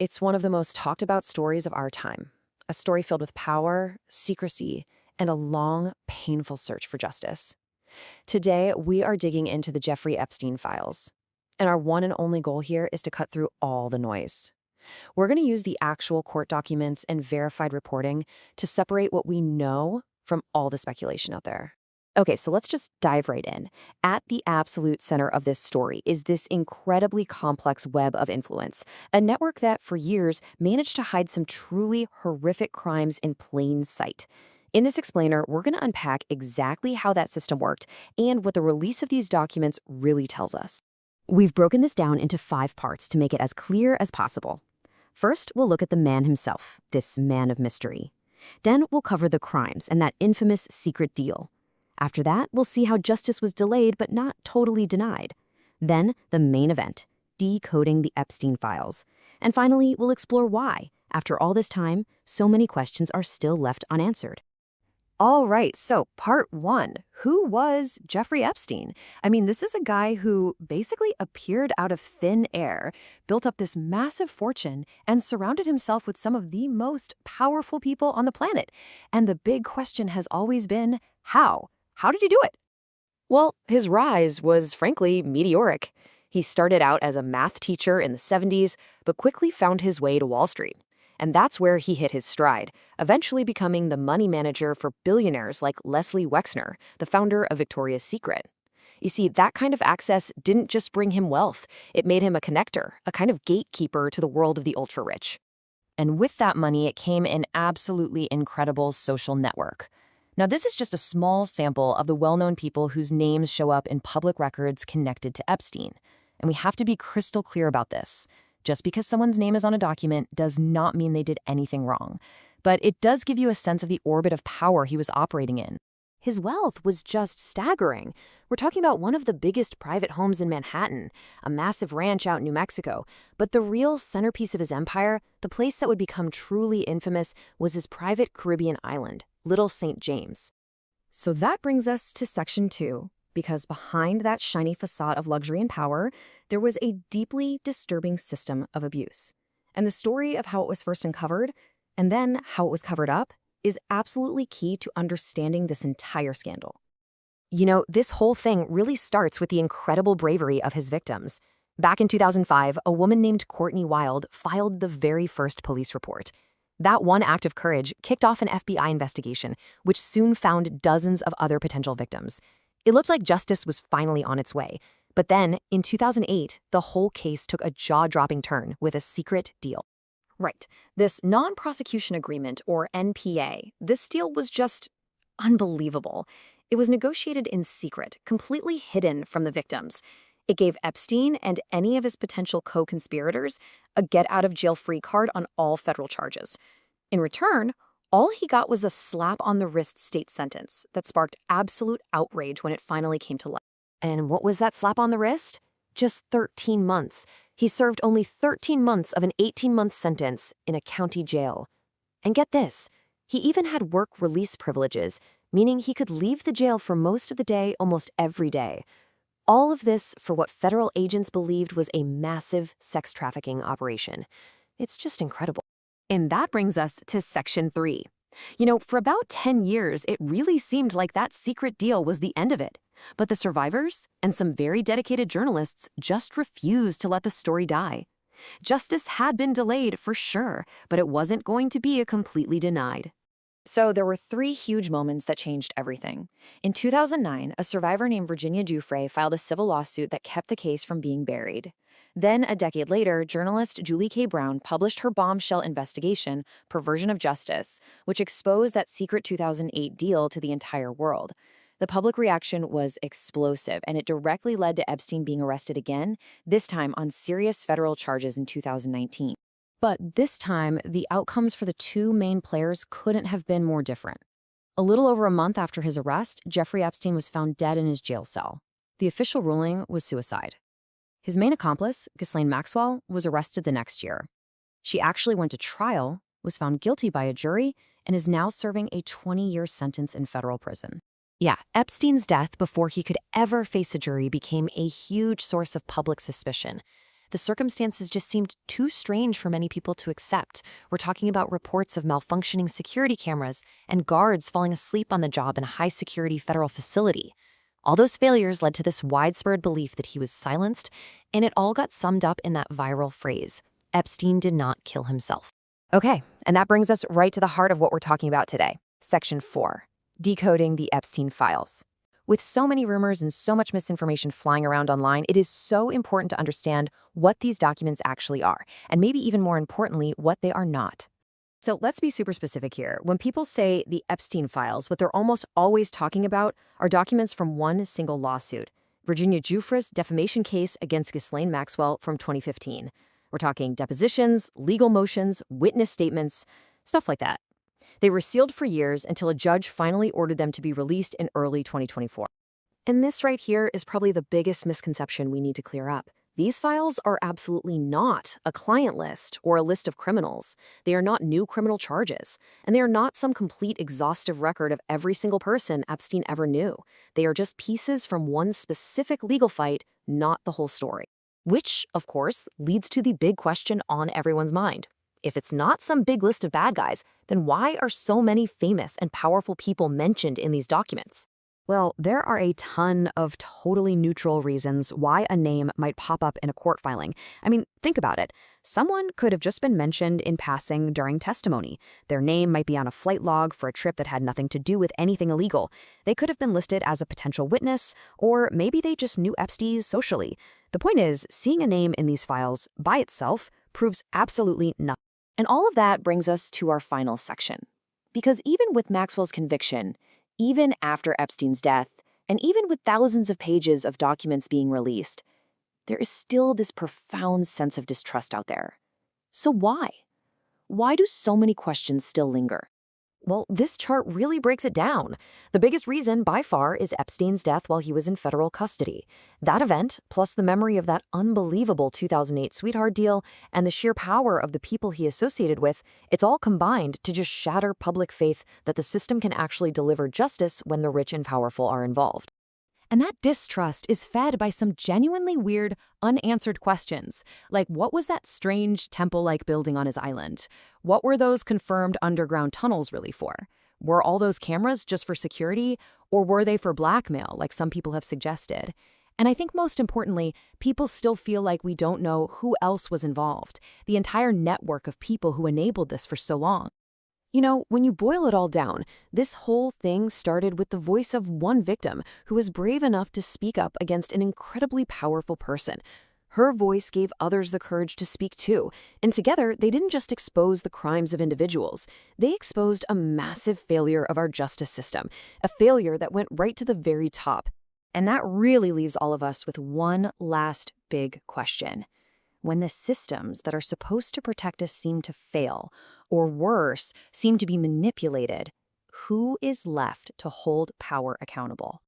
It's one of the most talked about stories of our time, a story filled with power, secrecy, and a long, painful search for justice. Today, we are digging into the Jeffrey Epstein files, and our one and only goal here is to cut through all the noise. We're going to use the actual court documents and verified reporting to separate what we know from all the speculation out there. Okay, so let's just dive right in. At the absolute center of this story is this incredibly complex web of influence, a network that for years managed to hide some truly horrific crimes in plain sight. In this explainer, we're going to unpack exactly how that system worked and what the release of these documents really tells us. We've broken this down into 5 parts to make it as clear as possible. First, we'll look at the man himself, this man of mystery. Then we'll cover the crimes and that infamous secret deal. After that, we'll see how justice was delayed but not totally denied. Then, the main event, decoding the Epstein files. And finally, we'll explore why, after all this time, so many questions are still left unanswered. All right, so part 1. Who was Jeffrey Epstein? I mean, this is a guy who basically appeared out of thin air, built up this massive fortune, and surrounded himself with some of the most powerful people on the planet. And the big question has always been, how? How did he do it? Well, his rise was frankly meteoric. He started out as a math teacher in the 70s, but quickly found his way to Wall Street. And that's where he hit his stride, eventually becoming the money manager for billionaires like Leslie Wexner, the founder of Victoria's Secret. You see, that kind of access didn't just bring him wealth, it made him a connector, a kind of gatekeeper to the world of the ultra-rich. And with that money, it came an absolutely incredible social network. Now, this is just a small sample of the well-known people whose names show up in public records connected to Epstein. And we have to be crystal clear about this. Just because someone's name is on a document does not mean they did anything wrong. But it does give you a sense of the orbit of power he was operating in. His wealth was just staggering. We're talking about one of the biggest private homes in Manhattan, a massive ranch out in New Mexico. But the real centerpiece of his empire, the place that would become truly infamous, was his private Caribbean island, Little St. James. So that brings us to Section 2, because behind that shiny facade of luxury and power, there was a deeply disturbing system of abuse. And the story of how it was first uncovered, and then how it was covered up, is absolutely key to understanding this entire scandal. You know, this whole thing really starts with the incredible bravery of his victims. Back in 2005, a woman named Courtney Wild filed the very first police report. That one act of courage kicked off an FBI investigation, which soon found dozens of other potential victims. It looked like justice was finally on its way. But then, in 2008, the whole case took a jaw-dropping turn with a secret deal. Right, this non-prosecution agreement, or NPA, this deal was just unbelievable. It was negotiated in secret, completely hidden from the victims. It gave Epstein and any of his potential co-conspirators a get-out-of-jail-free card on all federal charges. In return, all he got was a slap-on-the-wrist state sentence that sparked absolute outrage when it finally came to light. And what was that slap on the wrist? Just 13 months. He served only 13 months of an 18-month sentence in a county jail. And get this, he even had work release privileges, meaning he could leave the jail for most of the day almost every day. All of this for what federal agents believed was a massive sex trafficking operation. It's just incredible. And that brings us to Section 3. You know, for about 10 years, it really seemed like that secret deal was the end of it. But the survivors and some very dedicated journalists just refused to let the story die. Justice had been delayed for sure, but it wasn't going to be completely denied. So there were 3 huge moments that changed everything. In 2009, a survivor named Virginia Giuffre filed a civil lawsuit that kept the case from being buried. Then, a decade later, journalist Julie K. Brown published her bombshell investigation, Perversion of Justice, which exposed that secret 2008 deal to the entire world. The public reaction was explosive, and it directly led to Epstein being arrested again, this time on serious federal charges in 2019. But this time, the outcomes for the 2 main players couldn't have been more different. A little over a month after his arrest, Jeffrey Epstein was found dead in his jail cell. The official ruling was suicide. His main accomplice, Ghislaine Maxwell, was arrested the next year. She actually went to trial, was found guilty by a jury, and is now serving a 20-year sentence in federal prison. Yeah, Epstein's death before he could ever face a jury became a huge source of public suspicion. the circumstances just seemed too strange for many people to accept. We're talking about reports of malfunctioning security cameras and guards falling asleep on the job in a high-security federal facility. All those failures led to this widespread belief that he was silenced, and it all got summed up in that viral phrase, Epstein did not kill himself. Okay, and that brings us right to the heart of what we're talking about today. Section 4, decoding the Epstein files. With so many rumors and so much misinformation flying around online, it is so important to understand what these documents actually are, and maybe even more importantly, what they are not. So let's be super specific here. When people say the Epstein files, what they're almost always talking about are documents from one single lawsuit, Virginia Giuffre's defamation case against Ghislaine Maxwell from 2015. We're talking depositions, legal motions, witness statements, stuff like that. They were sealed for years until a judge finally ordered them to be released in early 2024. And this right here is probably the biggest misconception we need to clear up. These files are absolutely not a client list or a list of criminals. They are not new criminal charges, and they are not some complete exhaustive record of every single person Epstein ever knew. They are just pieces from one specific legal fight, not the whole story. Which, of course, leads to the big question on everyone's mind. If it's not some big list of bad guys, then why are so many famous and powerful people mentioned in these documents? Well, there are a ton of totally neutral reasons why a name might pop up in a court filing. I mean, think about it. Someone could have just been mentioned in passing during testimony. Their name might be on a flight log for a trip that had nothing to do with anything illegal. They could have been listed as a potential witness, or maybe they just knew Epstein socially. The point is, seeing a name in these files by itself proves absolutely nothing. And all of that brings us to our final section. Because even with Maxwell's conviction, even after Epstein's death, and even with thousands of pages of documents being released, there is still this profound sense of distrust out there. So why? Why do so many questions still linger? Well, this chart really breaks it down. The biggest reason, by far, is Epstein's death while he was in federal custody. That event, plus the memory of that unbelievable 2008 sweetheart deal and the sheer power of the people he associated with, it's all combined to just shatter public faith that the system can actually deliver justice when the rich and powerful are involved. And that distrust is fed by some genuinely weird, unanswered questions, like what was that strange temple-like building on his island? What were those confirmed underground tunnels really for? Were all those cameras just for security, or were they for blackmail, like some people have suggested? And I think most importantly, people still feel like we don't know who else was involved, the entire network of people who enabled this for so long. You know, when you boil it all down, this whole thing started with the voice of one victim who was brave enough to speak up against an incredibly powerful person. Her voice gave others the courage to speak too, and together they didn't just expose the crimes of individuals, they exposed a massive failure of our justice system, a failure that went right to the very top. And that really leaves all of us with one last big question. When the systems that are supposed to protect us seem to fail, or worse, seem to be manipulated, who is left to hold power accountable?